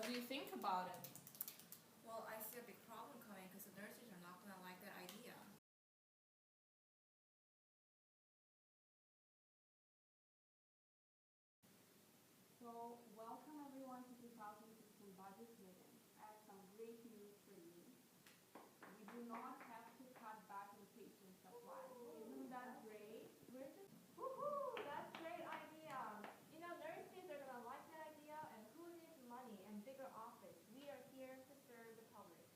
What do you think about it? Well, I see a big problem coming because the nurses are not going to like that idea. So, welcome everyone to 2016 budget meeting. I have some great news for you. We do not have to cut back on patient supply. Isn't that great? Woohoo! That's a great idea. Nurses are gonna like that idea, and who needs money and bigger office? We are here to serve the public.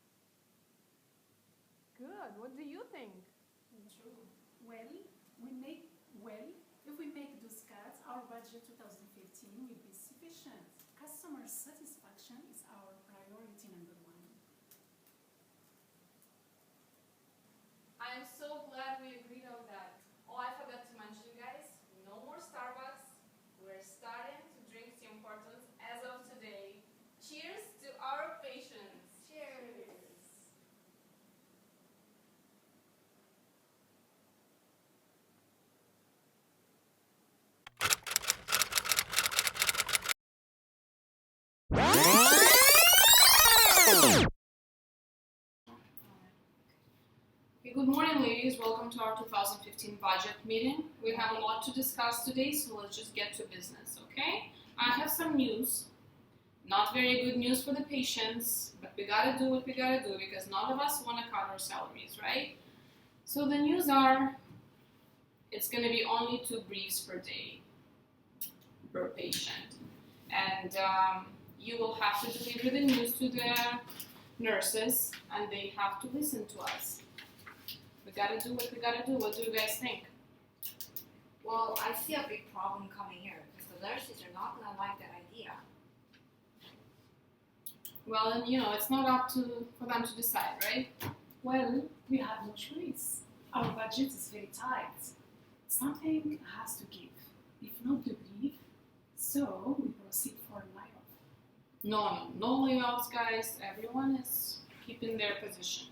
Good. What do you think? True. If we make those cuts, our budget 2015 will be sufficient. Customer satisfaction is our priority number one. I'm so glad we agreed on that. Oh, I forgot to mention, guys, no more Starbucks. We're starting to drink Tim Hortons as of today. Cheers to our patients. Cheers. Okay, good morning, ladies. Welcome to our 2015 budget meeting. We have a lot to discuss today, so let's just get to business, okay? I have some news. Not very good news for the patients, but we gotta do what we gotta do because none of us want to cut our salaries, right? So the news are, it's gonna be only 2 briefs per day per patient, and you will have to deliver the news to the nurses, and they have to listen to us. We gotta do what we gotta do. What do you guys think? Well, I see a big problem coming here because the nurses are not going to like that idea. Well, and it's not up for them to decide, right? Well, we have no choice. Our budget is very tight. Something has to give. If not the brief, so we proceed for layoff. No layoffs, guys. Everyone is keeping their position.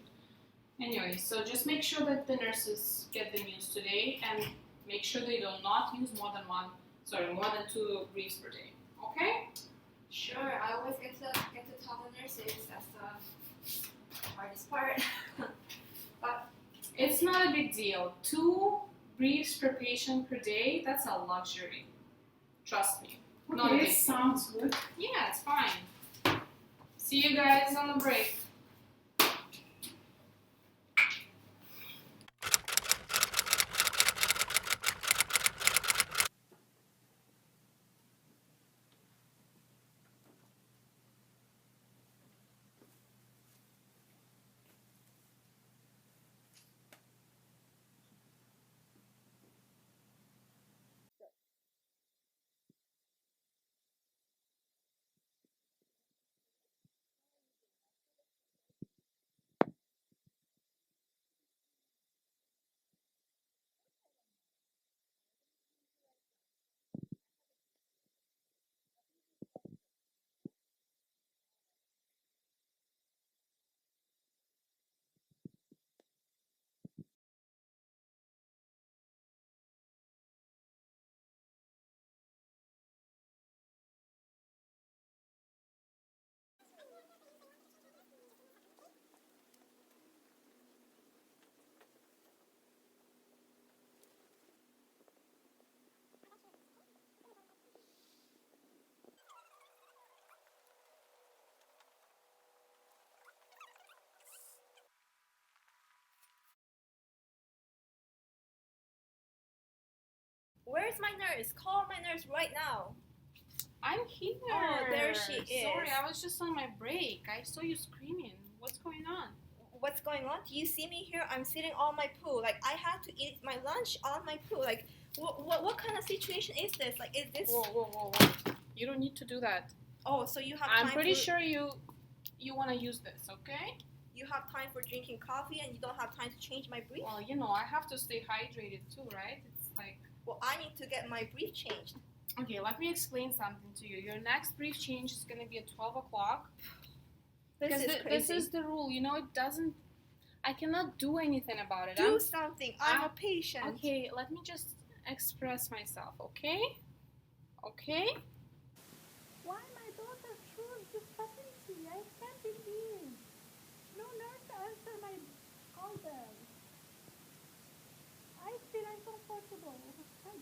Anyway, so just make sure that the nurses get the news today and make sure they do not use more than 2 briefs per day. Okay? Sure, I always get to tell the nurses that's the hardest part. But It's not a big deal. 2 briefs per patient per day, that's a luxury. Trust me. Not a Okay, big deal. sounds good. Yeah, it's fine. See you guys on the break. Where's my nurse? Call my nurse right now. I'm here. Oh, there she is. Sorry, I was just on my break. I saw you screaming. What's going on? What's going on? Do you see me here? I'm sitting on my poo. Like, I had to eat my lunch on my poo. Like, what kind of situation is this? Like, is this... Whoa. You don't need to do that. Oh, so you have time I'm pretty sure you want to use this, okay? You have time for drinking coffee and you don't have time to change my brief? Well, I have to stay hydrated too, right? It's like... Well, I need to get my brief changed. Okay, let me explain something to you. Your next brief change is going to be at 12 o'clock. This is crazy. This is the rule. It doesn't... I cannot do anything about it. Do something. I'm a patient. Okay, let me just express myself, okay? Okay? Why my daughter threw this fucking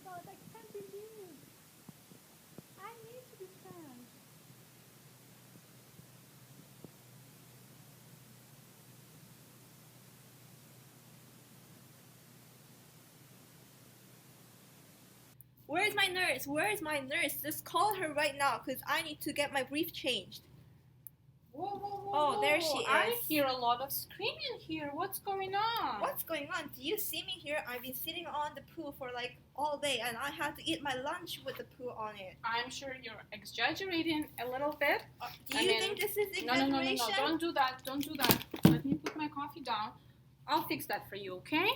god, I can't believe. I need to be trans. Where is my nurse? Where is my nurse? Just call her right now because I need to get my brief changed. Whoa, Oh, there she I is. hear a lot of screaming here. What's going on? What's going on? Do you see me here? I've been sitting on the pool for like all day and I had to eat my lunch with the pool on it. I'm sure you're exaggerating a little bit. Do I you mean, think this is No, exaggeration? don't do that. Don't do that. Let me put my coffee down. I'll fix that for you, okay?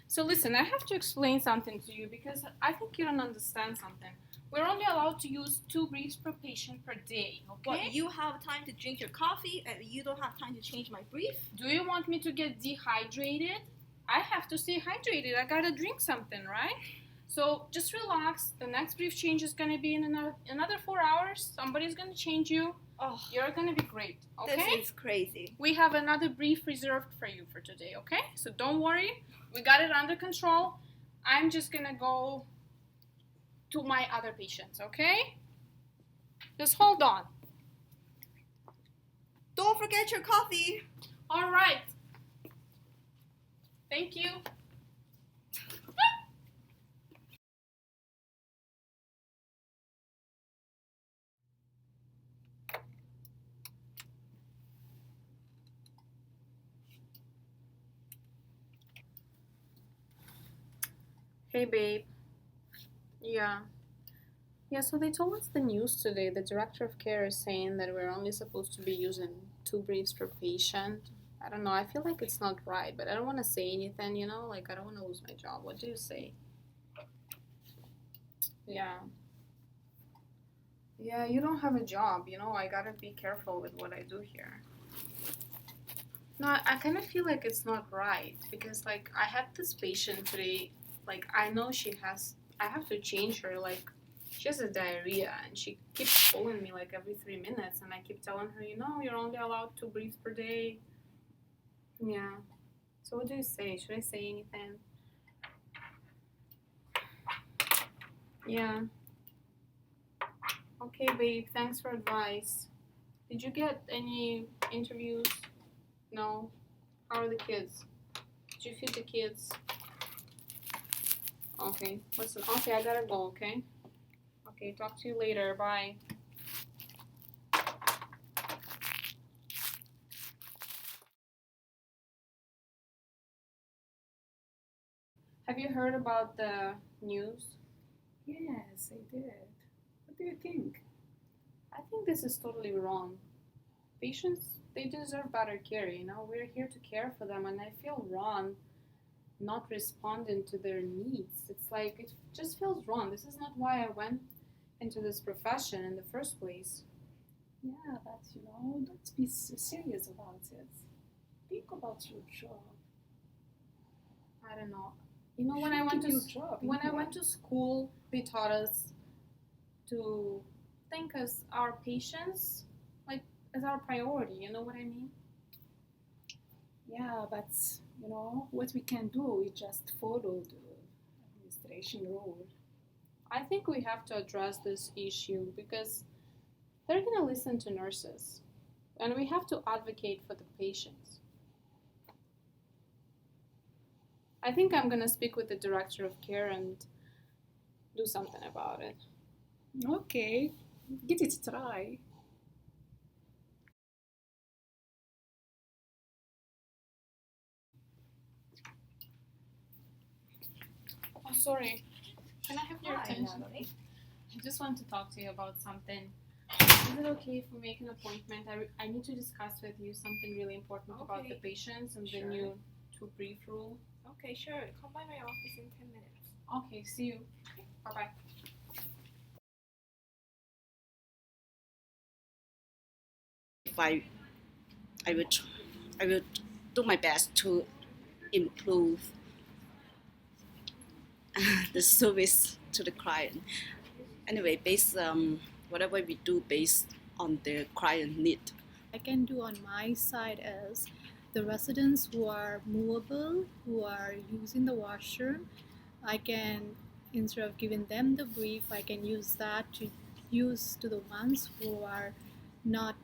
So listen, I have to explain something to you because I think you don't understand something. We're only allowed to use 2 briefs per patient per day, okay? But you have time to drink your coffee and you don't have time to change my brief? Do you want me to get dehydrated? I have to stay hydrated. I gotta drink something, right? So just relax. The next brief change is gonna be in another 4 hours. Somebody's gonna change you. Oh, You're gonna be great, okay? this is crazy. We have another brief reserved for you for today, okay? So don't worry. We got it under control. I'm just gonna go to my other patients, okay? Just hold on. Don't forget your coffee. All right. Thank you. Hey, babe. Yeah. Yeah, so they told us the news today. The director of care is saying that we're only supposed to be using 2 briefs per patient. I don't know. I feel like it's not right, but I don't want to say anything, you know? Like, I don't want to lose my job. What do you say? Yeah. Yeah, you don't have a job, you know? I gotta be careful with what I do here. No, I kind of feel like it's not right because, like, I had this patient today. Like, I know I have to change her. Like, she has a diarrhea and she keeps calling me like every 3 minutes. And I keep telling her, you know, you're only allowed 2 briefs per day. Yeah. So, what do you say? Should I say anything? Yeah. Okay, babe. Thanks for advice. Did you get any interviews? No. How are the kids? Did you feed the kids? Okay. Listen. Okay, I gotta go. Okay. Okay. Talk to you later. Bye. Have you heard about the news? Yes, I did. What do you think? I think this is totally wrong. Patients, they deserve better care, you know? We're here to care for them, and I feel wrong not responding to their needs. It's like, it just feels wrong. This is not why I went into this profession in the first place. Yeah, but don't be serious about it. Think about your job. I don't know. You know, when I went to school, they taught us to think as our patients, like as our priority. You know what I mean? Yeah, but what we can do is just follow the administration rule. I think we have to address this issue because they're gonna listen to nurses, and we have to advocate for the patients. I think I'm gonna speak with the director of care and do something about it. Okay, give it a try. Oh, sorry. Can I have your Hi, attention? Natalie. I just want to talk to you about something. Is it okay if we make an appointment? I need to discuss with you something really important about the Okay. patients and Sure. the new 2 brief rule. Okay, sure. Come by my office in 10 minutes. Okay, see you. Bye bye. If I will do my best to improve the service to the client. Anyway, whatever we do based on the client need. I can do on my side is the residents who are movable, who are using the washroom, I can instead of giving them the brief, I can use that to use to the ones who are not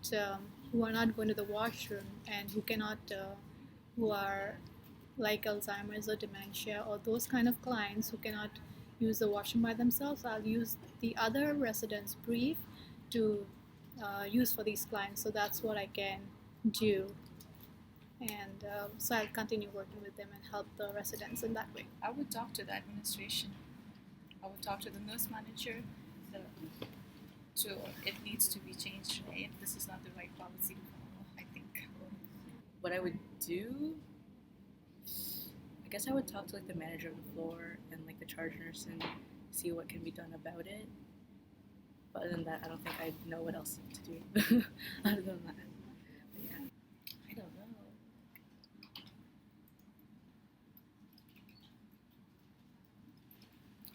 going to the washroom and who are like Alzheimer's or dementia or those kind of clients who cannot use the washroom by themselves. I'll use the other residents' brief to use for these clients. So that's what I can do. And so I'll continue working with them and help the residents in that way. I would talk to the administration. I would talk to the nurse manager. It needs to be changed, right? This is not the right policy to follow, I think. What I would do, I guess I would talk to like the manager of the floor and like the charge nurse and see what can be done about it. But other than that, I don't think I know what else to do. Other than that, but yeah, I don't know.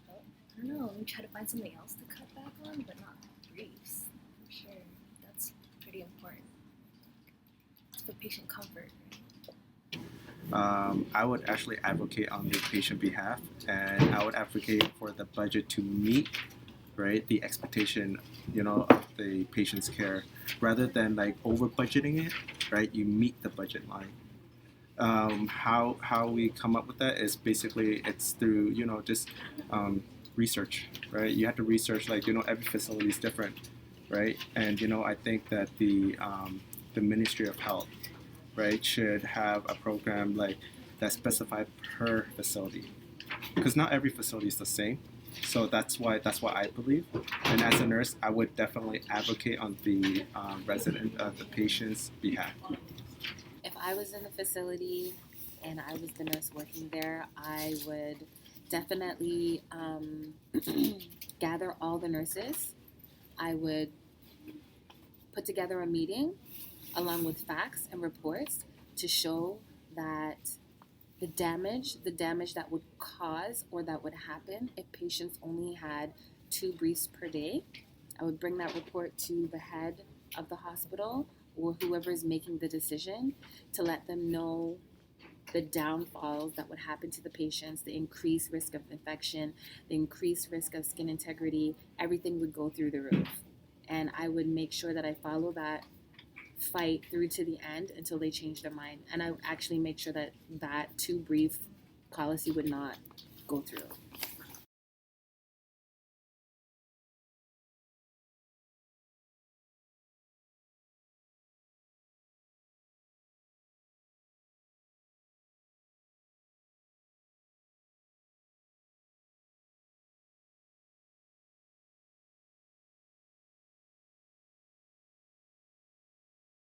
I don't know, we try to find something else to cut back on, but not briefs, for sure. That's pretty important. It's for patient comfort, right? I would actually advocate on the patient behalf, and I would advocate for the budget to meet, right, the expectation, of the patient's care, rather than like over budgeting it, right? You meet the budget line. How we come up with that is basically it's through just research, right? You have to research every facility is different, right? And I think that the Ministry of Health, right, should have a program like that's specified per facility, because not every facility is the same. So that's what I believe. And as a nurse, I would definitely advocate on the the patient's behalf. If I was in the facility and I was the nurse working there, I would definitely gather all the nurses. I would put together a meeting along with facts and reports to show that the damage that would cause or that would happen if patients only had 2 briefs per day. I would bring that report to the head of the hospital or whoever is making the decision to let them know the downfalls that would happen to the patients, the increased risk of infection, the increased risk of skin integrity. Everything would go through the roof. And I would make sure that I follow that fight through to the end until they change their mind. And I would actually make sure that 2 brief policy would not go through.